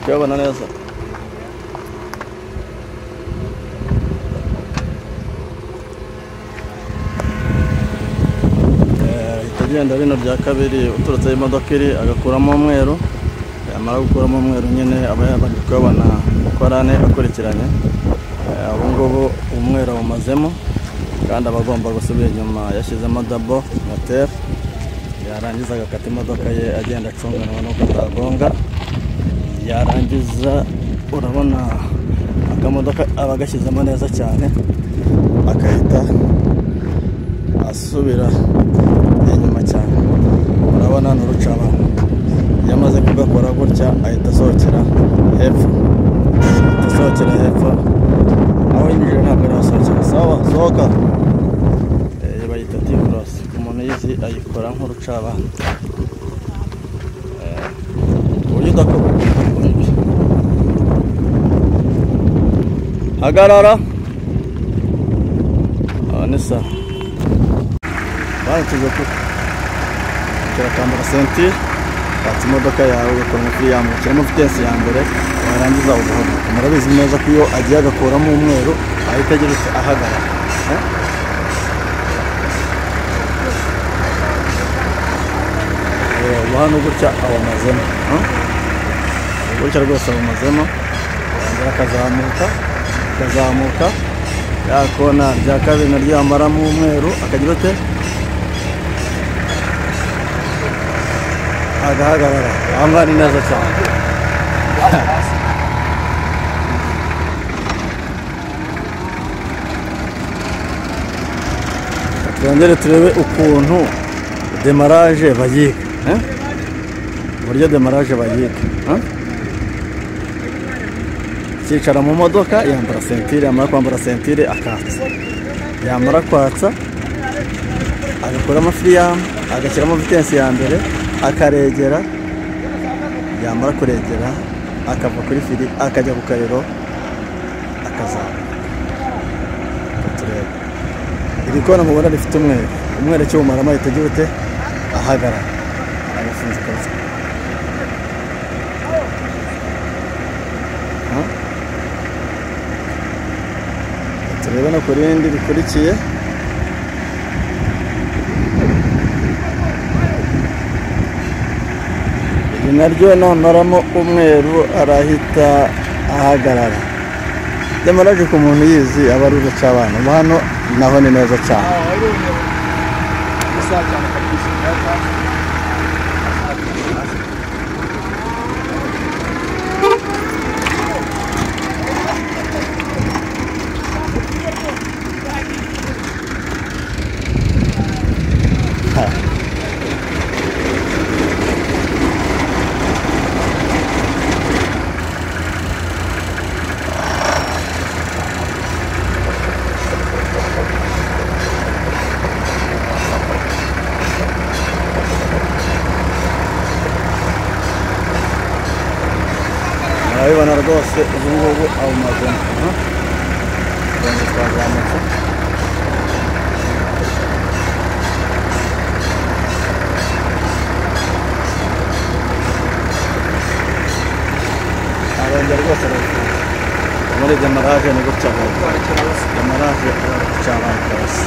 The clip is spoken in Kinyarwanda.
kuyabona neza. Itagenda bino bya kabiri uturutse imodoka iri agakuramo umweru, yamara gukuramo umweru nyine aba yabanje kuyabona uko arane akurikiranye. Ubu ngubu umweru awumazemo kandi aba agomba gusubira inyuma yashyizemo dabo moteri, yarangiza agakata imodoka ye agenda acunganwa n'uko atagonga. Yarangiza urabona akamodoka aba agashyizemo neza cyane, akahita asubira inyuma cyane. Urabona n'urucaba yamaze kugakora gutya ahita asohokera hepfo, aho yinjira ntabwo arasohokera. Sawa, sohoka. Bayita T-cross, umuntu yizi ayikora nk'urucabana. Uburyo udakora hagarara, ni sawa. Baratuze ko kirakambara sentire, batse imodoka yawe ugakora muri yambukiramo vitesi ya mbere, warangiza ugahaguruka. Murabizi neza ko iyo agiye agakuramo umweru ahita agira ati ahagarara. Hano gutya awamazemo, gutya rwose awamazemo, akazamuka yakona rya kabiri naryo yamaramo umweru, akagira ate agahagarara. Aha ngaha ni neza cyane. Twongere turebe ukuntu demarage bayiga, uburyo demarage bayiga. Cyicara mu modoka, yambara sentire, yamara kwambara sentire akatsa, yamara kwatsa agakuramo firiyamu, agashyiramo vitesi ya mbere, akaregera, yamara kuregera akava kuri firi akajya ku kariro akazamuka. Turebe iri kona mubona rifite umweru cy'umarama ahita agira ute ahagarara, agafunze kaza. Turebe no ku rindi rikurikiye. Iri naryo namaramo umweru arahita ahagarara. Demarage ku muntu yizi aba ari urucabana. Hano naho ni neza cyane. Urabibona rwose ubu ngubu awumazemo. Twazamutse arongera rwose muri demarage ni gutya. Demarage aracyabana rwose.